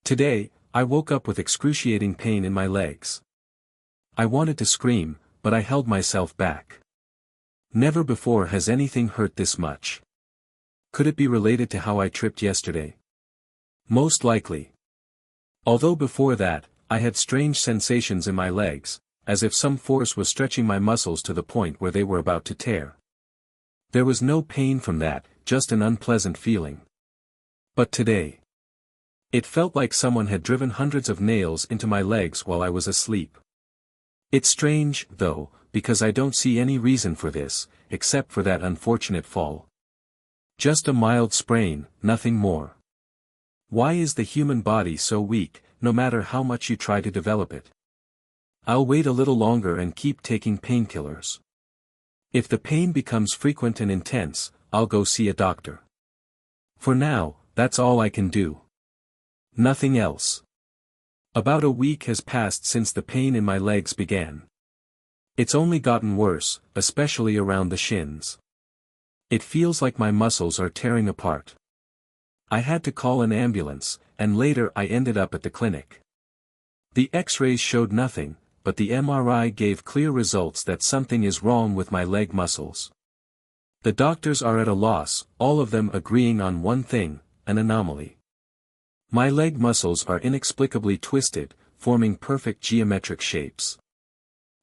Today, I woke up with excruciating pain in my legs. I wanted to scream, but I held myself back. Never before has anything hurt this much. Could it be related to how I tripped yesterday? Most likely. Although before that, I had strange sensations in my legs, as if some force was stretching my muscles to the point where they were about to tear. There was no pain from that, just an unpleasant feeling. But today, it felt like someone had driven hundreds of nails into my legs while I was asleep. It's strange, though, because I don't see any reason for this, except for that unfortunate fall. Just a mild sprain, nothing more. Why is the human body so weak, no matter how much you try to develop it? I'll wait a little longer and keep taking painkillers. If the pain becomes frequent and intense, I'll go see a doctor. For now, that's all I can do. Nothing else. About a week has passed since the pain in my legs began. It's only gotten worse, especially around the shins. It feels like my muscles are tearing apart. I had to call an ambulance, and later I ended up at the clinic. The X-rays showed nothing, but the MRI gave clear results that something is wrong with my leg muscles. The doctors are at a loss, all of them agreeing on one thing, an anomaly. My leg muscles are inexplicably twisted, forming perfect geometric shapes.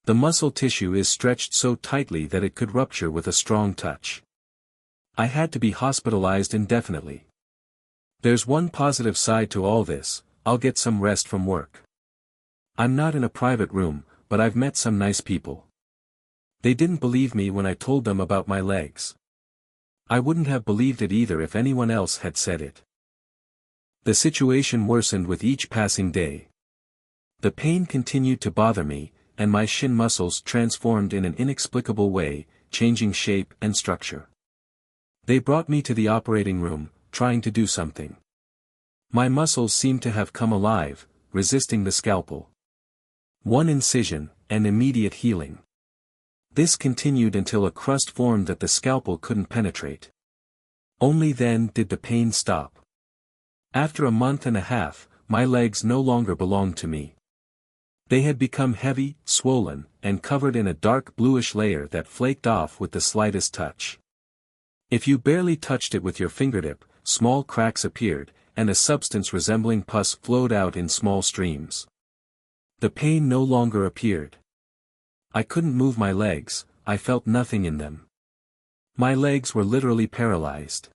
The muscle tissue is stretched so tightly that it could rupture with a strong touch. I had to be hospitalized indefinitely. There's one positive side to all this: I'll get some rest from work. I'm not in a private room, but I've met some nice people. They didn't believe me when I told them about my legs. I wouldn't have believed it either if anyone else had said it. The situation worsened with each passing day. The pain continued to bother me, and my shin muscles transformed in an inexplicable way, changing shape and structure. They brought me to the operating room, trying to do something. My muscles seemed to have come alive, resisting the scalpel. One incision, and immediate healing. This continued until a crust formed that the scalpel couldn't penetrate. Only then did the pain stop. After a month and a half, my legs no longer belonged to me. They had become heavy, swollen, and covered in a dark bluish layer that flaked off with the slightest touch. If you barely touched it with your fingertip, small cracks appeared, and a substance resembling pus flowed out in small streams. The pain no longer appeared. I couldn't move my legs, I felt nothing in them. My legs were literally paralyzed.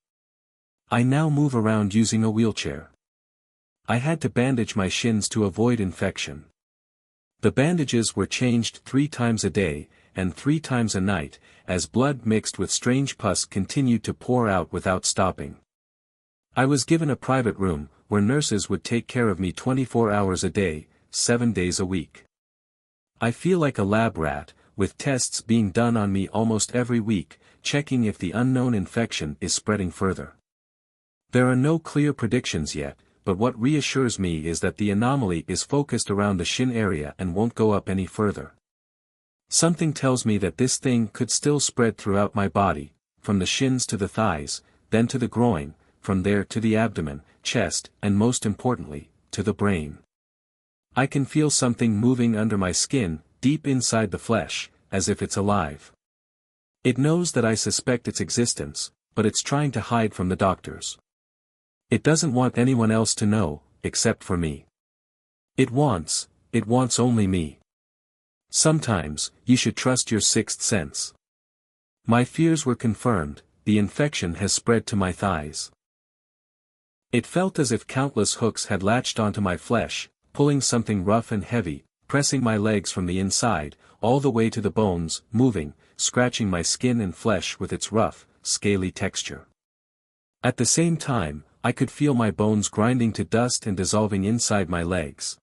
I now move around using a wheelchair. I had to bandage my shins to avoid infection. The bandages were changed 3 times a day, and 3 times a night, as blood mixed with strange pus continued to pour out without stopping. I was given a private room, where nurses would take care of me 24 hours a day, 7 days a week. I feel like a lab rat, with tests being done on me almost every week, checking if the unknown infection is spreading further. There are no clear predictions yet, but what reassures me is that the anomaly is focused around the shin area and won't go up any further. Something tells me that this thing could still spread throughout my body, from the shins to the thighs, then to the groin, from there to the abdomen, chest, and most importantly, to the brain. I can feel something moving under my skin, deep inside the flesh, as if it's alive. It knows that I suspect its existence, but it's trying to hide from the doctors. It doesn't want anyone else to know, except for me. It wants only me. Sometimes, you should trust your sixth sense. My fears were confirmed, the infection has spread to my thighs. It felt as if countless hooks had latched onto my flesh, pulling something rough and heavy, pressing my legs from the inside, all the way to the bones, moving, scratching my skin and flesh with its rough, scaly texture. At the same time, I could feel my bones grinding to dust and dissolving inside my legs.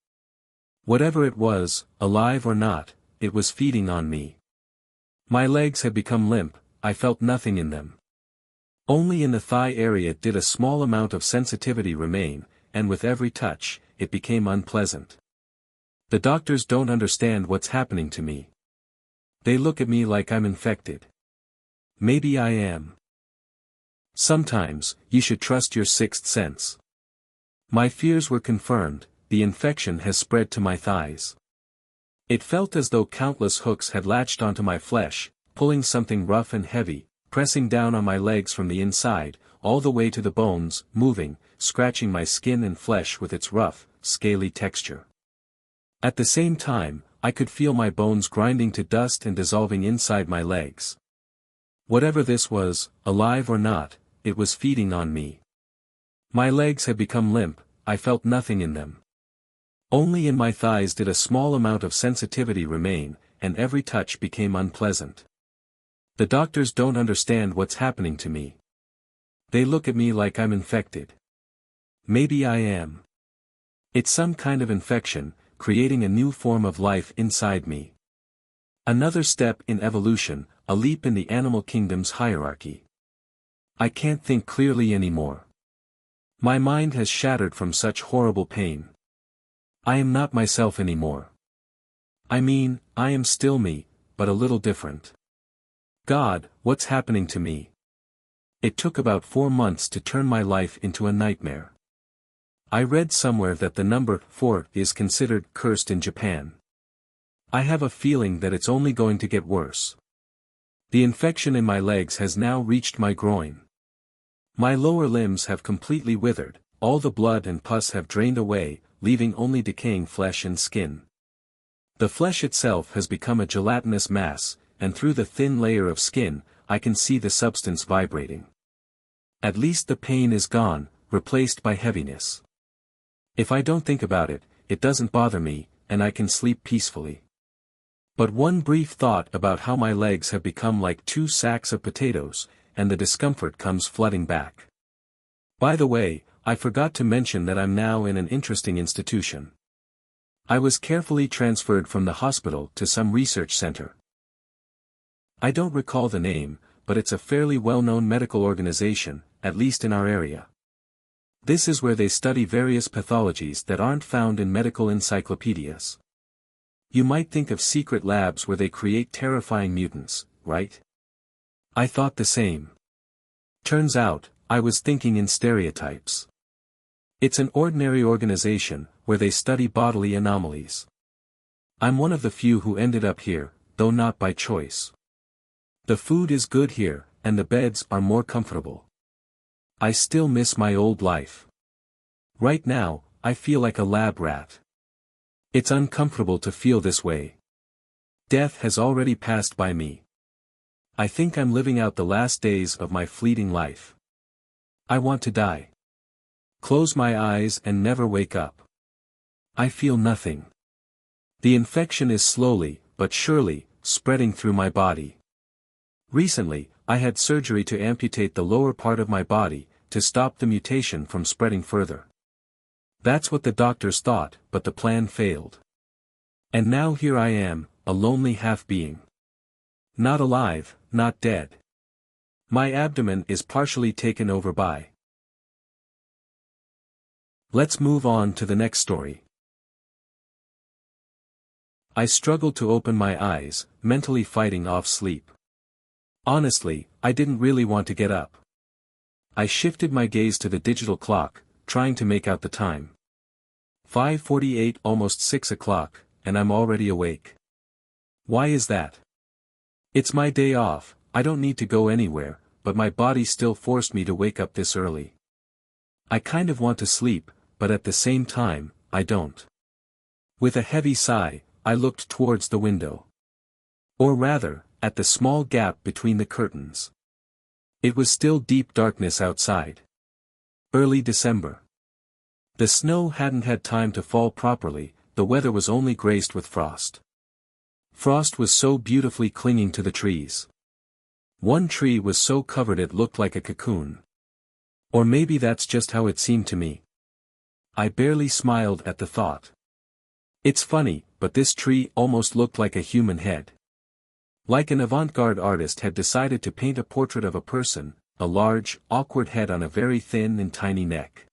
Whatever it was, alive or not, it was feeding on me. My legs had become limp, I felt nothing in them. Only in the thigh area did a small amount of sensitivity remain, and with every touch, it became unpleasant. The doctors don't understand what's happening to me. They look at me like I'm infected. Maybe I am. Sometimes, you should trust your sixth sense. My fears were confirmed, the infection has spread to my thighs. It felt as though countless hooks had latched onto my flesh, pulling something rough and heavy, pressing down on my legs from the inside, all the way to the bones, moving, scratching my skin and flesh with its rough, scaly texture. At the same time, I could feel my bones grinding to dust and dissolving inside my legs. Whatever this was, alive or not, it was feeding on me. My legs had become limp, I felt nothing in them. Only in my thighs did a small amount of sensitivity remain, and every touch became unpleasant. The doctors don't understand what's happening to me. They look at me like I'm infected. Maybe I am. It's some kind of infection, creating a new form of life inside me. Another step in evolution, a leap in the animal kingdom's hierarchy. I can't think clearly anymore. My mind has shattered from such horrible pain. I am not myself anymore. I mean, I am still me, but a little different. God, what's happening to me? It took about 4 months to turn my life into a nightmare. I read somewhere that the number 4 is considered cursed in Japan. I have a feeling that it's only going to get worse. The infection in my legs has now reached my groin. My lower limbs have completely withered, all the blood and pus have drained away, leaving only decaying flesh and skin. The flesh itself has become a gelatinous mass, and through the thin layer of skin, I can see the substance vibrating. At least the pain is gone, replaced by heaviness. If I don't think about it, it doesn't bother me, and I can sleep peacefully. But one brief thought about how my legs have become like 2 sacks of potatoes, and the discomfort comes flooding back. By the way, I forgot to mention that I'm now in an interesting institution. I was carefully transferred from the hospital to some research center. I don't recall the name, but it's a fairly well-known medical organization, at least in our area. This is where they study various pathologies that aren't found in medical encyclopedias. You might think of secret labs where they create terrifying mutants, right? I thought the same. Turns out, I was thinking in stereotypes. It's an ordinary organization, where they study bodily anomalies. I'm one of the few who ended up here, though not by choice. The food is good here, and the beds are more comfortable. I still miss my old life. Right now, I feel like a lab rat. It's uncomfortable to feel this way. Death has already passed by me. I think I'm living out the last days of my fleeting life. I want to die. Close my eyes and never wake up. I feel nothing. The infection is slowly, but surely, spreading through my body. Recently, I had surgery to amputate the lower part of my body, to stop the mutation from spreading further. That's what the doctors thought, but the plan failed. And now here I am, a lonely half-being. Not alive, not dead. My abdomen is partially taken over by. Let's move on to the next story. I struggled to open my eyes, mentally fighting off sleep. Honestly, I didn't really want to get up. I shifted my gaze to the digital clock, trying to make out the time. 5:48, almost 6 o'clock, and I'm already awake. Why is that? It's my day off, I don't need to go anywhere, but my body still forced me to wake up this early. I kind of want to sleep, but at the same time, I don't. With a heavy sigh, I looked towards the window. Or rather, at the small gap between the curtains. It was still deep darkness outside. Early December. The snow hadn't had time to fall properly, the weather was only graced with frost. Frost was so beautifully clinging to the trees. One tree was so covered it looked like a cocoon. Or maybe that's just how it seemed to me. I barely smiled at the thought. It's funny, but this tree almost looked like a human head. Like an avant-garde artist had decided to paint a portrait of a person, a large, awkward head on a very thin and tiny neck.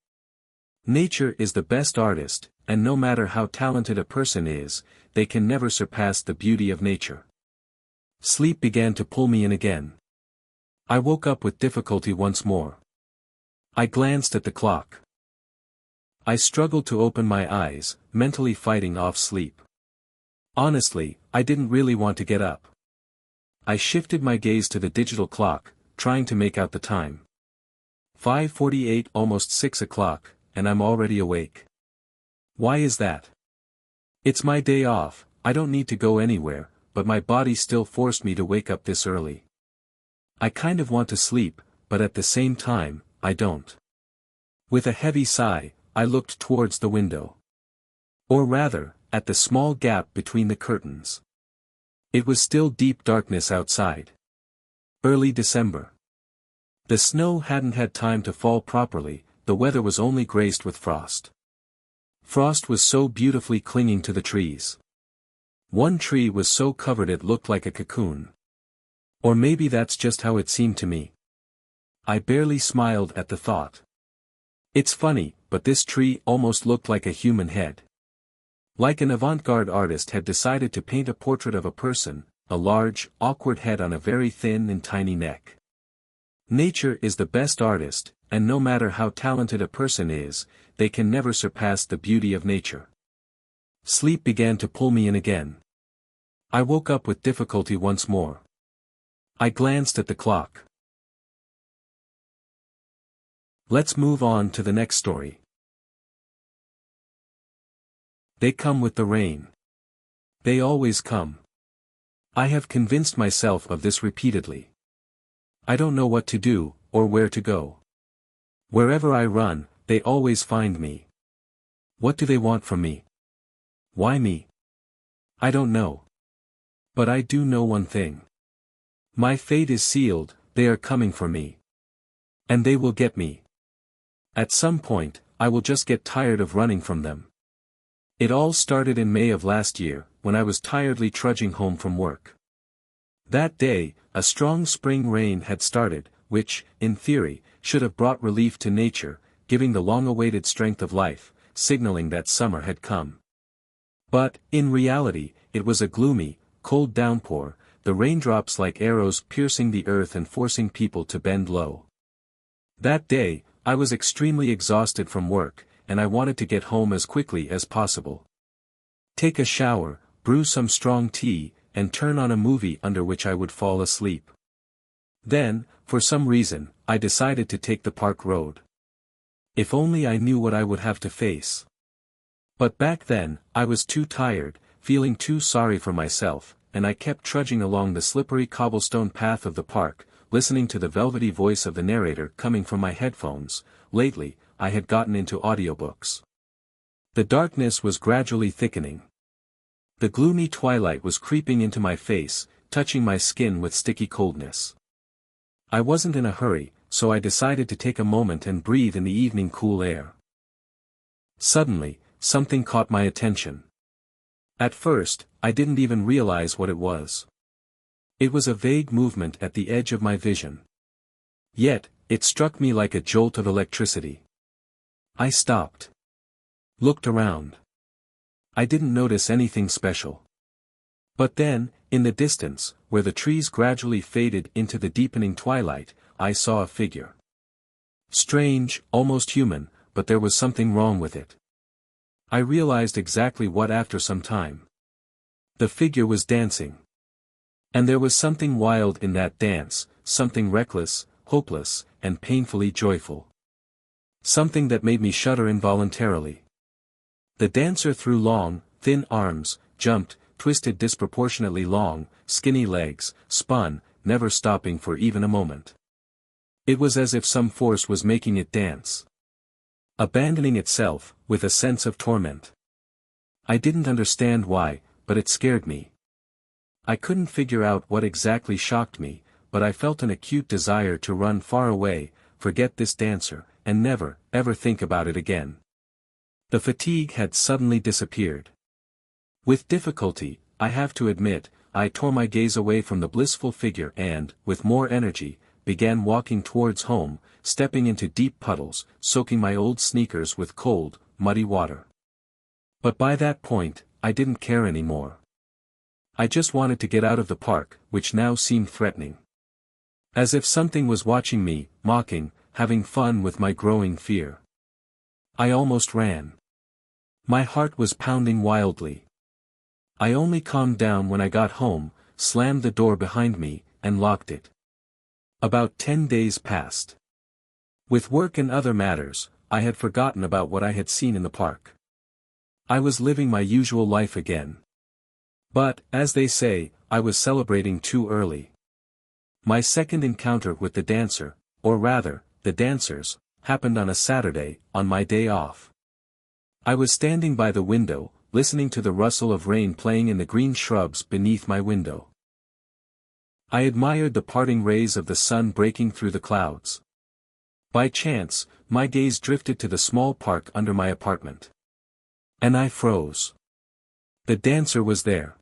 Nature is the best artist, and no matter how talented a person is, they can never surpass the beauty of nature. Sleep began to pull me in again. I woke up with difficulty once more. I glanced at the clock. I struggled to open my eyes, mentally fighting off sleep. Honestly, I didn't really want to get up. I shifted my gaze to the digital clock, trying to make out the time. 5:48, almost 6 o'clock, and I'm already awake. Why is that? It's my day off, I don't need to go anywhere, but my body still forced me to wake up this early. I kind of want to sleep, but at the same time, I don't. With a heavy sigh, I looked towards the window. Or rather, at the small gap between the curtains. It was still deep darkness outside. Early December. The snow hadn't had time to fall properly, the weather was only graced with frost. Frost was so beautifully clinging to the trees. One tree was so covered it looked like a cocoon. Or maybe that's just how it seemed to me. I barely smiled at the thought. It's funny, but this tree almost looked like a human head. Like an avant-garde artist had decided to paint a portrait of a person, a large, awkward head on a very thin and tiny neck. Nature is the best artist, and no matter how talented a person is, they can never surpass the beauty of nature. Sleep began to pull me in again. I woke up with difficulty once more. I glanced at the clock. Let's move on to the next story. They come with the rain. They always come. I have convinced myself of this repeatedly. I don't know what to do, or where to go. Wherever I run, they always find me. What do they want from me? Why me? I don't know. But I do know one thing. My fate is sealed, they are coming for me. And they will get me. At some point, I will just get tired of running from them. It all started in May of last year, when I was tiredly trudging home from work. That day, a strong spring rain had started, which, in theory, should have brought relief to nature, giving the long-awaited strength of life, signaling that summer had come. But, in reality, it was a gloomy, cold downpour, the raindrops like arrows piercing the earth and forcing people to bend low. That day, I was extremely exhausted from work, and I wanted to get home as quickly as possible. Take a shower, brew some strong tea, and turn on a movie under which I would fall asleep. Then, for some reason, I decided to take the park road. If only I knew what I would have to face. But back then, I was too tired, feeling too sorry for myself, and I kept trudging along the slippery cobblestone path of the park, listening to the velvety voice of the narrator coming from my headphones. Lately, I had gotten into audiobooks. The darkness was gradually thickening. The gloomy twilight was creeping into my face, touching my skin with sticky coldness. I wasn't in a hurry, so I decided to take a moment and breathe in the evening cool air. Suddenly, something caught my attention. At first, I didn't even realize what it was. It was a vague movement at the edge of my vision. Yet, it struck me like a jolt of electricity. I stopped. Looked around. I didn't notice anything special. But then, in the distance, where the trees gradually faded into the deepening twilight, I saw a figure. Strange, almost human, but there was something wrong with it. I realized exactly what after some time. The figure was dancing. And there was something wild in that dance, something reckless, hopeless, and painfully joyful. Something that made me shudder involuntarily. The dancer threw long, thin arms, jumped, twisted disproportionately long, skinny legs, spun, never stopping for even a moment. It was as if some force was making it dance. Abandoning itself, with a sense of torment. I didn't understand why, but it scared me. I couldn't figure out what exactly shocked me, but I felt an acute desire to run far away, forget this dancer, and never, ever think about it again. The fatigue had suddenly disappeared. With difficulty, I have to admit, I tore my gaze away from the blissful figure and, with more energy, began walking towards home, stepping into deep puddles, soaking my old sneakers with cold, muddy water. But by that point, I didn't care anymore. I just wanted to get out of the park, which now seemed threatening. As if something was watching me, mocking, having fun with my growing fear. I almost ran. My heart was pounding wildly. I only calmed down when I got home, slammed the door behind me, and locked it. About 10 days passed. With work and other matters, I had forgotten about what I had seen in the park. I was living my usual life again. But, as they say, I was celebrating too early. My second encounter with the dancer, or rather, the dancers, happened on a Saturday, on my day off. I was standing by the window, listening to the rustle of rain playing in the green shrubs beneath my window. I admired the parting rays of the sun breaking through the clouds. By chance, my gaze drifted to the small park under my apartment. And I froze. The dancer was there.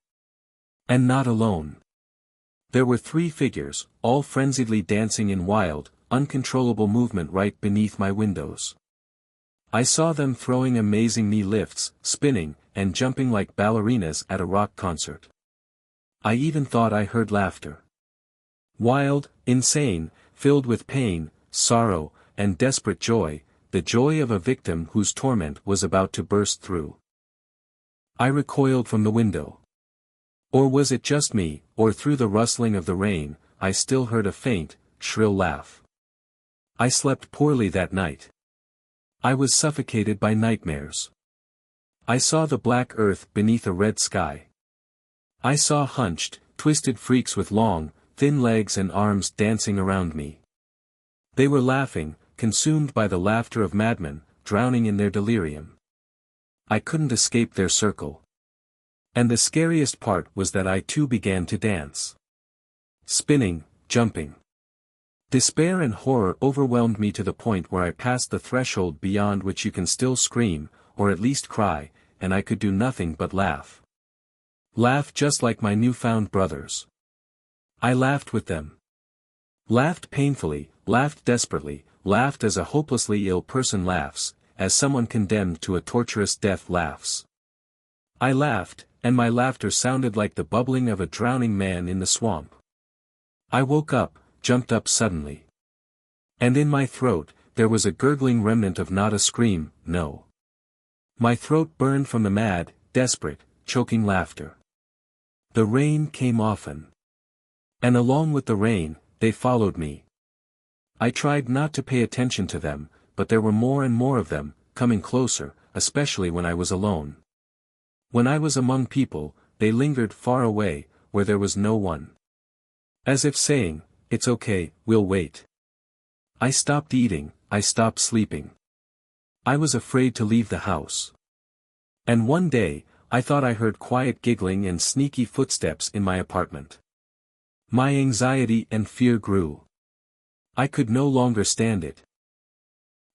And not alone. There were 3 figures, all frenziedly dancing in wild, uncontrollable movement right beneath my windows. I saw them throwing amazing knee lifts, spinning, and jumping like ballerinas at a rock concert. I even thought I heard laughter. Wild, insane, filled with pain, sorrow, and desperate joy, the joy of a victim whose torment was about to burst through. I recoiled from the window. Or was it just me, or through the rustling of the rain, I still heard a faint, shrill laugh. I slept poorly that night. I was suffocated by nightmares. I saw the black earth beneath a red sky. I saw hunched, twisted freaks with long, thin legs and arms dancing around me. They were laughing, consumed by the laughter of madmen, drowning in their delirium. I couldn't escape their circle. And the scariest part was that I too began to dance. Spinning, jumping. Despair and horror overwhelmed me to the point where I passed the threshold beyond which you can still scream, or at least cry, and I could do nothing but laugh. Laugh just like my newfound brothers. I laughed with them. Laughed painfully, laughed desperately, laughed as a hopelessly ill person laughs, as someone condemned to a torturous death laughs. I laughed, and my laughter sounded like the bubbling of a drowning man in the swamp. I woke up, jumped up suddenly. And in my throat, there was a gurgling remnant of not a scream, no. My throat burned from the mad, desperate, choking laughter. The rain came often. And along with the rain, they followed me. I tried not to pay attention to them, but there were more and more of them, coming closer, especially when I was alone. When I was among people, they lingered far away, where there was no one. As if saying, "It's okay, we'll wait." I stopped eating, I stopped sleeping. I was afraid to leave the house. And one day, I thought I heard quiet giggling and sneaky footsteps in my apartment. My anxiety and fear grew. I could no longer stand it.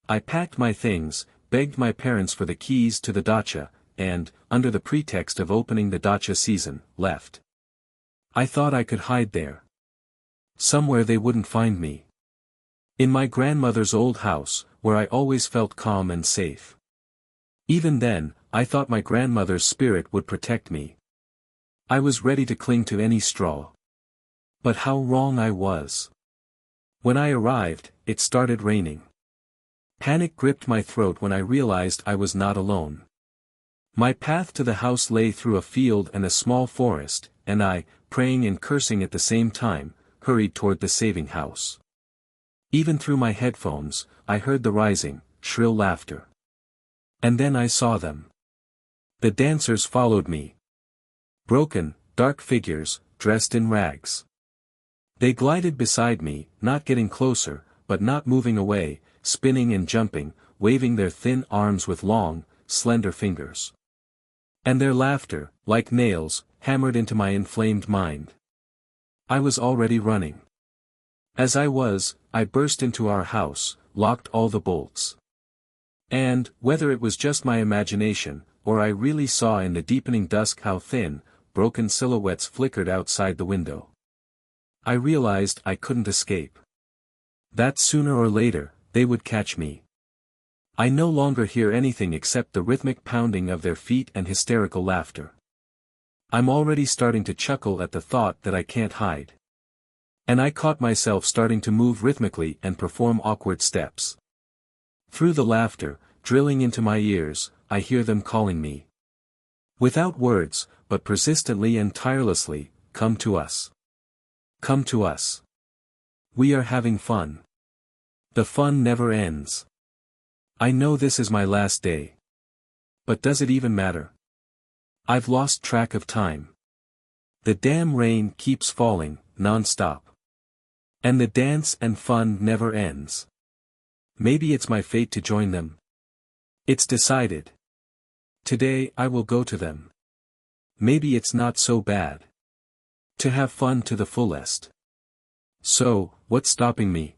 I packed my things, begged my parents for the keys to the dacha, and, under the pretext of opening the dacha season, left. I thought I could hide there. Somewhere they wouldn't find me. In my grandmother's old house, where I always felt calm and safe. Even then, I thought my grandmother's spirit would protect me. I was ready to cling to any straw. But how wrong I was. When I arrived, it started raining. Panic gripped my throat when I realized I was not alone. My path to the house lay through a field and a small forest, and I, praying and cursing at the same time, hurried toward the saving house. Even through my headphones, I heard the rising, shrill laughter. And then I saw them. The dancers followed me. Broken, dark figures, dressed in rags. They glided beside me, not getting closer, but not moving away, spinning and jumping, waving their thin arms with long, slender fingers. And their laughter, like nails, hammered into my inflamed mind. I was already running. As I burst into our house, locked all the bolts. And, whether it was just my imagination, or I really saw in the deepening dusk how thin, broken silhouettes flickered outside the window, I realized I couldn't escape. That sooner or later, they would catch me. I no longer hear anything except the rhythmic pounding of their feet and hysterical laughter. I'm already starting to chuckle at the thought that I can't hide. And I caught myself starting to move rhythmically and perform awkward steps. Through the laughter, drilling into my ears, I hear them calling me. Without words, but persistently and tirelessly, come to us. Come to us. We are having fun. The fun never ends. I know this is my last day. But does it even matter? I've lost track of time. The damn rain keeps falling, non-stop. And the dance and fun never ends. Maybe it's my fate to join them. It's decided. Today I will go to them. Maybe it's not so bad. To have fun to the fullest. So, what's stopping me?